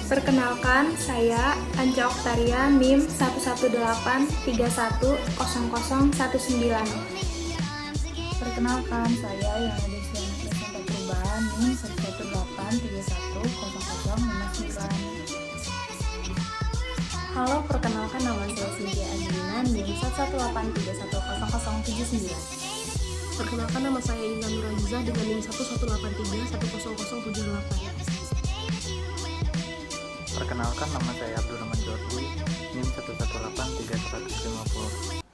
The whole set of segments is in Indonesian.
Perkenalkan, saya Anja Oktaria, NIM 118310019. Perkenalkan, saya yang ada di Presenta Perubahan NIM 118310059. Halo, perkenalkan nama saya Cynthia Azlina, NIM 118310079. Perkenalkan, nama saya Intan Nurhaliza dengan NIM 118310078. Perkenalkan, nama saya Abdurrahman Jordi, NIM 1183150.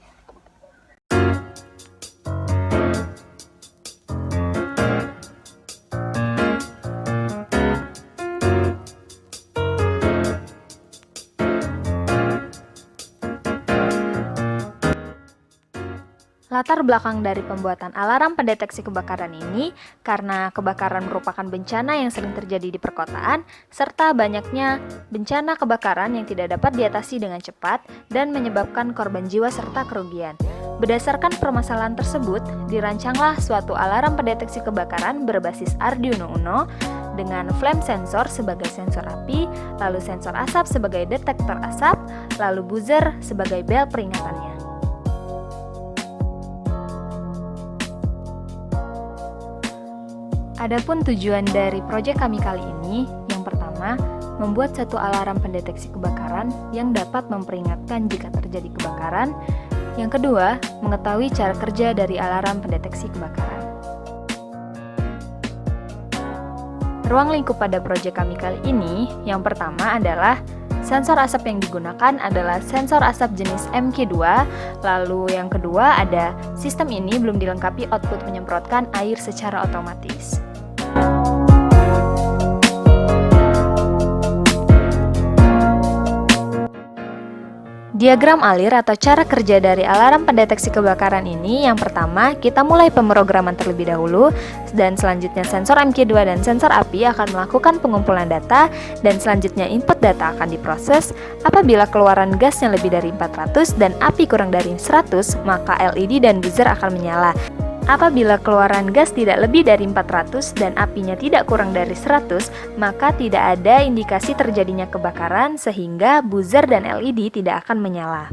Latar belakang dari pembuatan alarm pendeteksi kebakaran ini karena kebakaran merupakan bencana yang sering terjadi di perkotaan, serta banyaknya bencana kebakaran yang tidak dapat diatasi dengan cepat dan menyebabkan korban jiwa serta kerugian. Berdasarkan permasalahan tersebut, dirancanglah suatu alarm pendeteksi kebakaran berbasis Arduino Uno dengan flame sensor sebagai sensor api, lalu sensor asap sebagai detektor asap, lalu buzzer sebagai bel peringatannya. Adapun tujuan dari proyek kami kali ini, yang pertama, membuat satu alarm pendeteksi kebakaran yang dapat memperingatkan jika terjadi kebakaran. Yang kedua, mengetahui cara kerja dari alarm pendeteksi kebakaran. Ruang lingkup pada proyek kami kali ini, yang pertama adalah sensor asap yang digunakan adalah sensor asap jenis MQ2, lalu yang kedua ada sistem ini belum dilengkapi output menyemprotkan air secara otomatis. Diagram alir atau cara kerja dari alarm pendeteksi kebakaran ini, yang pertama kita mulai pemrograman terlebih dahulu, dan selanjutnya sensor MQ2 dan sensor api akan melakukan pengumpulan data, dan selanjutnya input data akan diproses. Apabila keluaran gasnya lebih dari 400 dan api kurang dari 100, maka LED dan buzzer akan menyala. Apabila keluaran gas tidak lebih dari 400 dan apinya tidak kurang dari 100, maka tidak ada indikasi terjadinya kebakaran sehingga buzzer dan LED tidak akan menyala.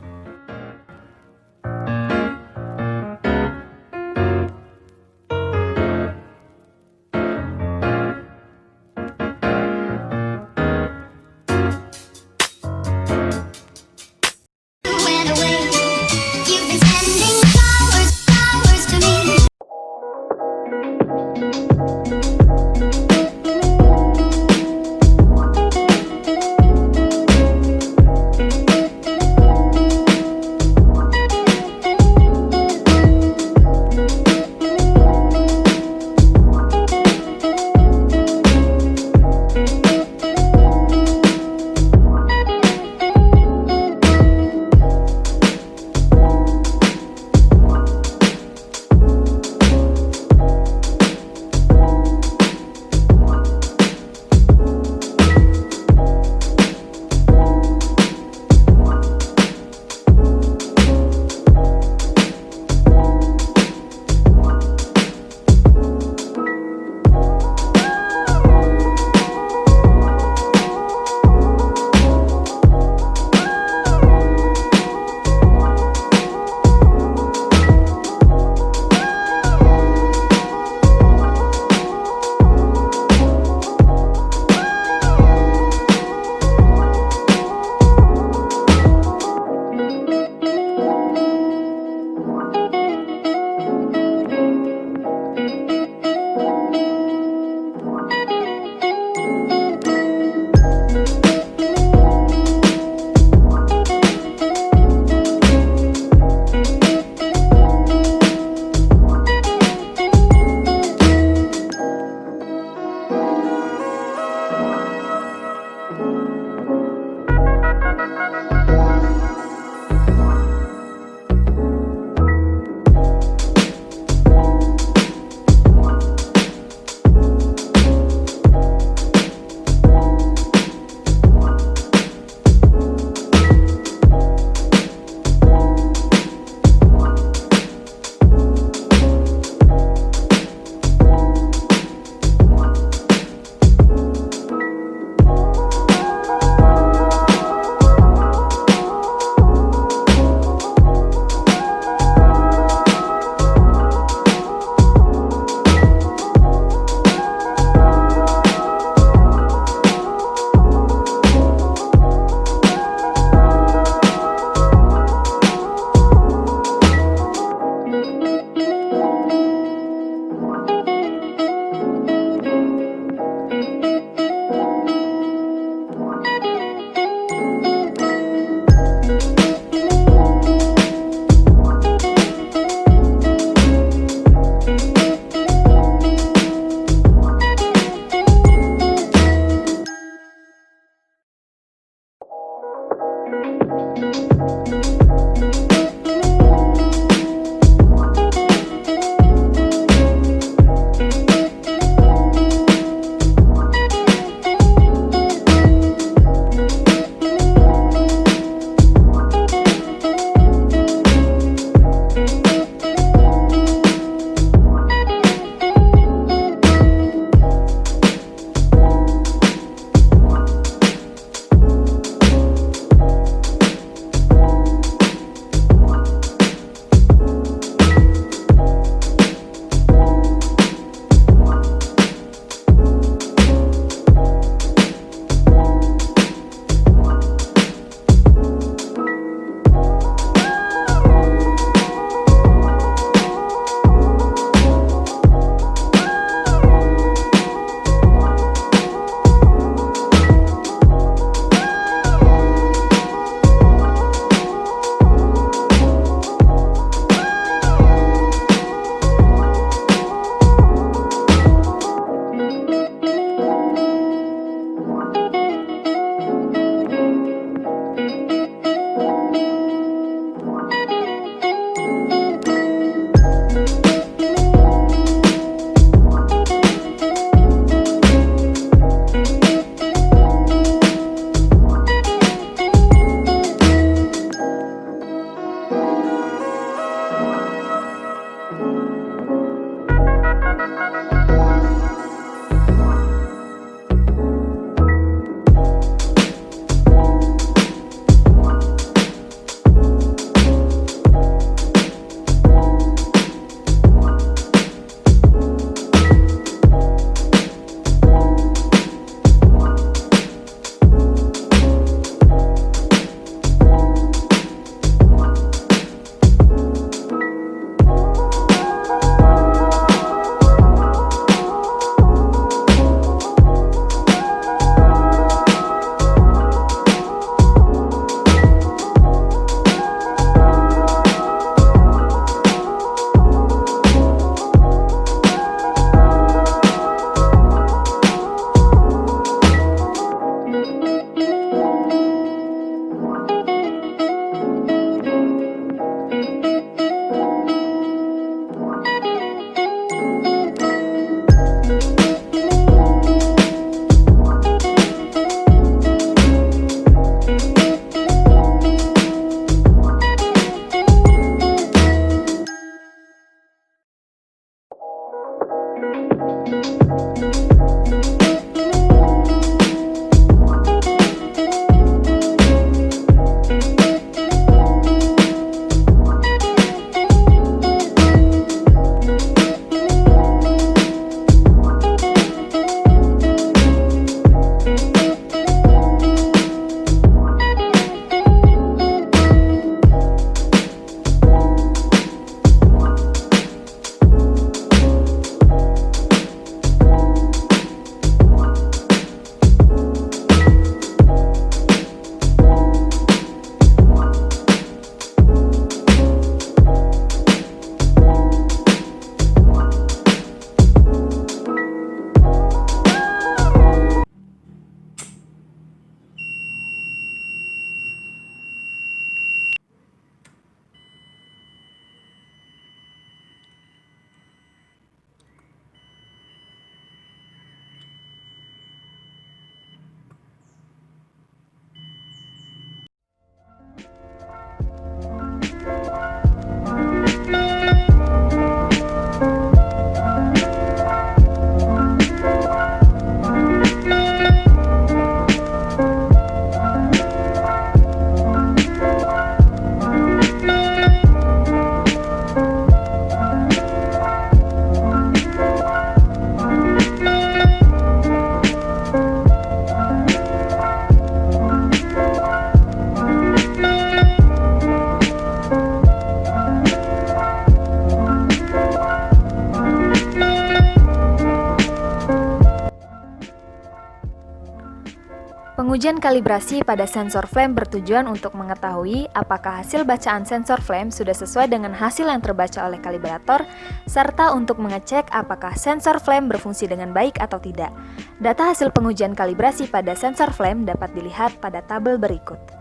Pengujian kalibrasi pada sensor flame bertujuan untuk mengetahui apakah hasil bacaan sensor flame sudah sesuai dengan hasil yang terbaca oleh kalibrator, serta untuk mengecek apakah sensor flame berfungsi dengan baik atau tidak. Data hasil pengujian kalibrasi pada sensor flame dapat dilihat pada tabel berikut.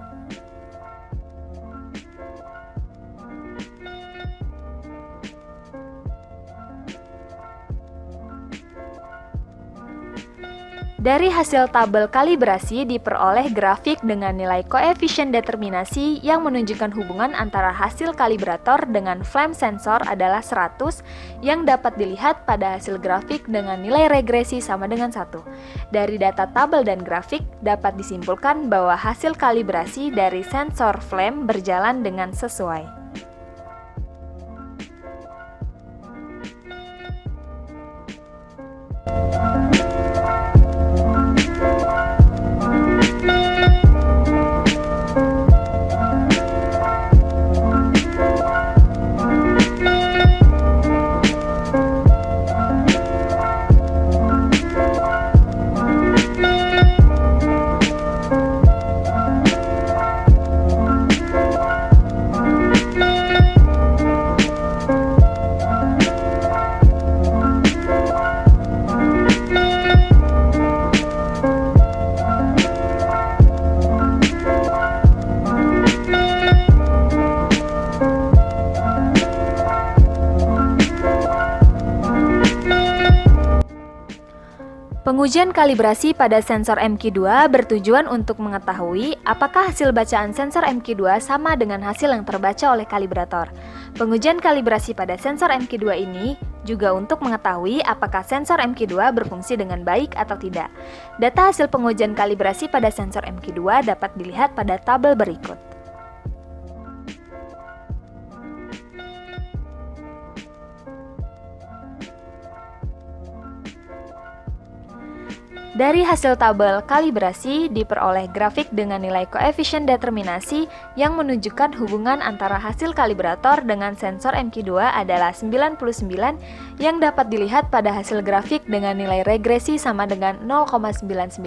Dari hasil tabel kalibrasi diperoleh grafik dengan nilai koefisien determinasi yang menunjukkan hubungan antara hasil kalibrator dengan flame sensor adalah 100 yang dapat dilihat pada hasil grafik dengan nilai regresi sama dengan 1. Dari data tabel dan grafik dapat disimpulkan bahwa hasil kalibrasi dari sensor flame berjalan dengan sesuai. Pengujian kalibrasi pada sensor MQ2 bertujuan untuk mengetahui apakah hasil bacaan sensor MQ2 sama dengan hasil yang terbaca oleh kalibrator. Pengujian kalibrasi pada sensor MQ2 ini juga untuk mengetahui apakah sensor MQ2 berfungsi dengan baik atau tidak. Data hasil pengujian kalibrasi pada sensor MQ2 dapat dilihat pada tabel berikut. Dari hasil tabel kalibrasi diperoleh grafik dengan nilai koefisien determinasi yang menunjukkan hubungan antara hasil kalibrator dengan sensor MQ2 adalah 99 yang dapat dilihat pada hasil grafik dengan nilai regresi sama dengan 0,99.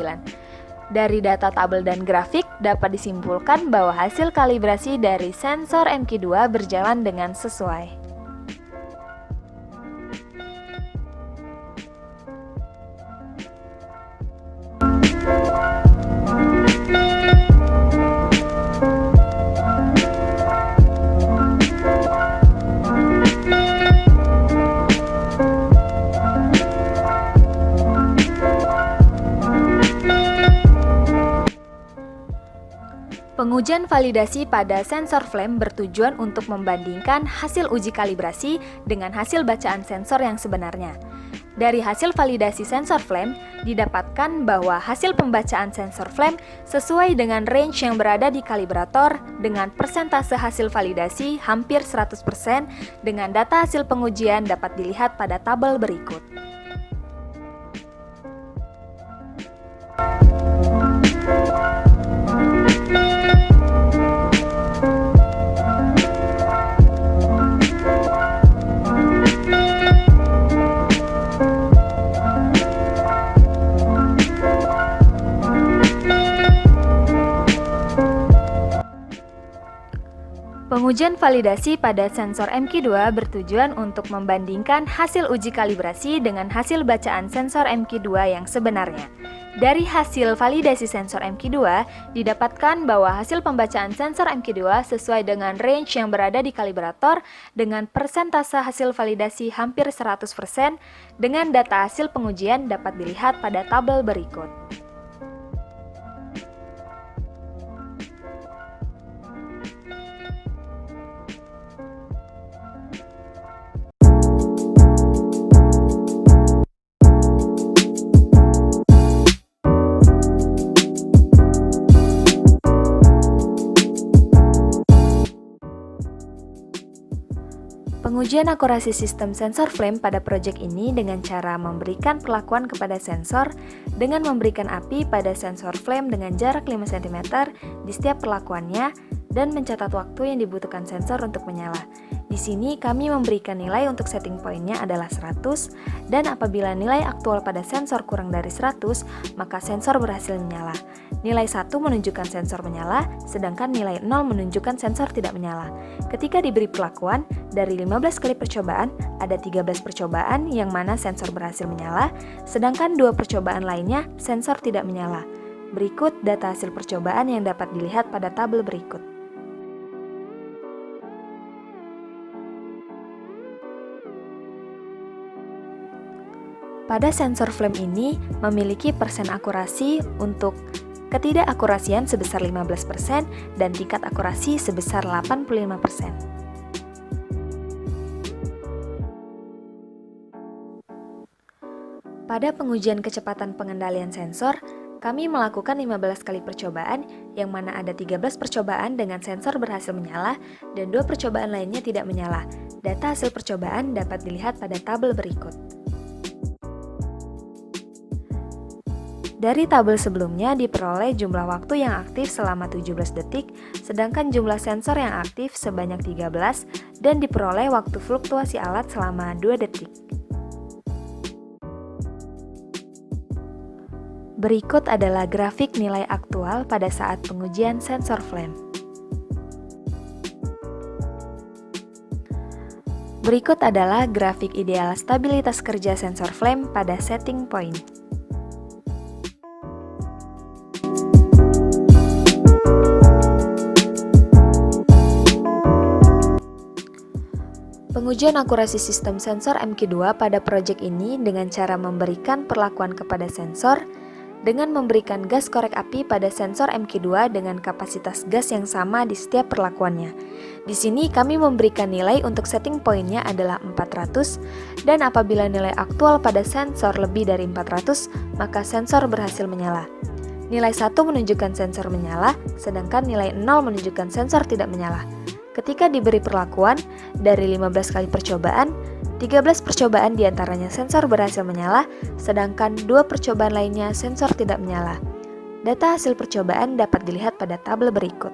Dari data tabel dan grafik dapat disimpulkan bahwa hasil kalibrasi dari sensor MQ2 berjalan dengan sesuai. Pengujian validasi pada sensor flame bertujuan untuk membandingkan hasil uji kalibrasi dengan hasil bacaan sensor yang sebenarnya. Dari hasil validasi sensor flame, didapatkan bahwa hasil pembacaan sensor flame sesuai dengan range yang berada di kalibrator dengan persentase hasil validasi hampir 100% dengan data hasil pengujian dapat dilihat pada tabel berikut. Pengujian validasi pada sensor MQ2 bertujuan untuk membandingkan hasil uji kalibrasi dengan hasil bacaan sensor MQ2 yang sebenarnya. Dari hasil validasi sensor MQ2, didapatkan bahwa hasil pembacaan sensor MQ2 sesuai dengan range yang berada di kalibrator dengan persentase hasil validasi hampir 100% dengan data hasil pengujian dapat dilihat pada tabel berikut. Pengujian akurasi sistem sensor flame pada proyek ini dengan cara memberikan perlakuan kepada sensor dengan memberikan api pada sensor flame dengan jarak 5 cm di setiap perlakuannya dan mencatat waktu yang dibutuhkan sensor untuk menyala. Di sini kami memberikan nilai untuk setting point-nya adalah 100, dan apabila nilai aktual pada sensor kurang dari 100, maka sensor berhasil menyala. Nilai 1 menunjukkan sensor menyala, sedangkan nilai 0 menunjukkan sensor tidak menyala. Ketika diberi perlakuan, dari 15 kali percobaan, ada 13 percobaan yang mana sensor berhasil menyala, sedangkan 2 percobaan lainnya sensor tidak menyala. Berikut data hasil percobaan yang dapat dilihat pada tabel berikut. Pada sensor flame ini memiliki persen akurasi untuk ketidakakurasian sebesar 15% dan tingkat akurasi sebesar 85%. Pada pengujian kecepatan pengendalian sensor, kami melakukan 15 kali percobaan yang mana ada 13 percobaan dengan sensor berhasil menyala dan 2 percobaan lainnya tidak menyala. Data hasil percobaan dapat dilihat pada tabel berikut. Dari tabel sebelumnya diperoleh jumlah waktu yang aktif selama 17 detik, sedangkan jumlah sensor yang aktif sebanyak 13 dan diperoleh waktu fluktuasi alat selama 2 detik. Berikut adalah grafik nilai aktual pada saat pengujian sensor flame. Berikut adalah grafik ideal stabilitas kerja sensor flame pada setting point. Pengujian akurasi sistem sensor MQ2 pada proyek ini dengan cara memberikan perlakuan kepada sensor dengan memberikan gas korek api pada sensor MQ2 dengan kapasitas gas yang sama di setiap perlakuannya. Di sini kami memberikan nilai untuk setting point-nya adalah 400 dan apabila nilai aktual pada sensor lebih dari 400, maka sensor berhasil menyala. Nilai 1 menunjukkan sensor menyala, sedangkan nilai 0 menunjukkan sensor tidak menyala. Ketika diberi perlakuan, dari 15 kali percobaan, 13 percobaan diantaranya sensor berhasil menyala, sedangkan 2 percobaan lainnya sensor tidak menyala. Data hasil percobaan dapat dilihat pada tabel berikut.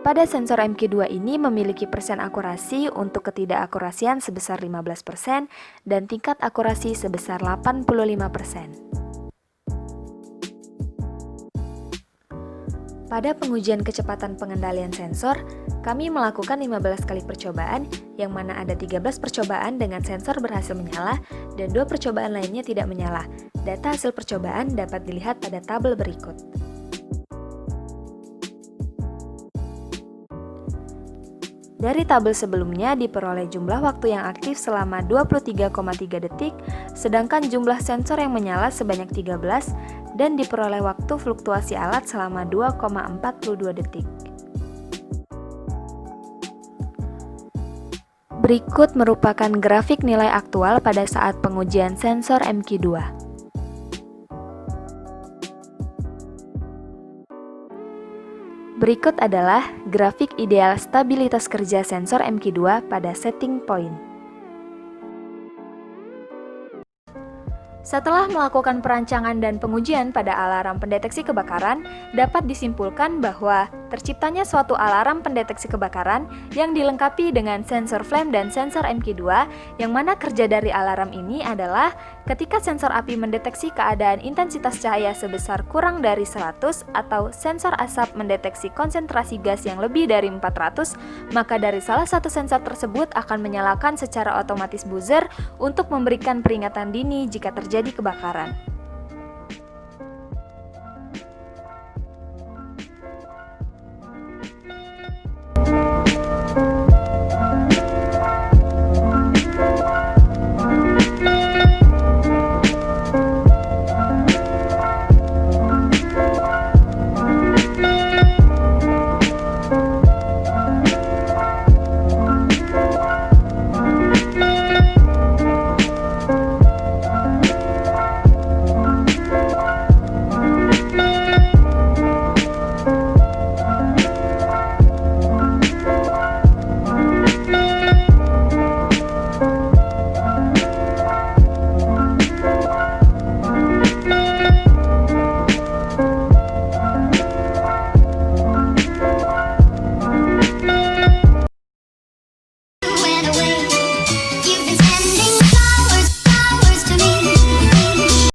Pada sensor MQ2 ini memiliki persen akurasi untuk ketidakakurasian sebesar 15% dan tingkat akurasi sebesar 85%. Pada pengujian kecepatan pengendalian sensor, kami melakukan 15 kali percobaan yang mana ada 13 percobaan dengan sensor berhasil menyala dan 2 percobaan lainnya tidak menyala. Data hasil percobaan dapat dilihat pada tabel berikut. Dari tabel sebelumnya diperoleh jumlah waktu yang aktif selama 23,3 detik, sedangkan jumlah sensor yang menyala sebanyak 13 dan diperoleh waktu fluktuasi alat selama 2,42 detik. Berikut merupakan grafik nilai aktual pada saat pengujian sensor MQ2. Berikut adalah grafik ideal stabilitas kerja sensor MQ2 pada setting point. Setelah melakukan perancangan dan pengujian pada alarm pendeteksi kebakaran, dapat disimpulkan bahwa terciptanya suatu alarm pendeteksi kebakaran yang dilengkapi dengan sensor flame dan sensor MQ2, yang mana kerja dari alarm ini adalah ketika sensor api mendeteksi keadaan intensitas cahaya sebesar kurang dari 100 atau sensor asap mendeteksi konsentrasi gas yang lebih dari 400, maka dari salah satu sensor tersebut akan menyalakan secara otomatis buzzer untuk memberikan peringatan dini jika terjadi kebakaran.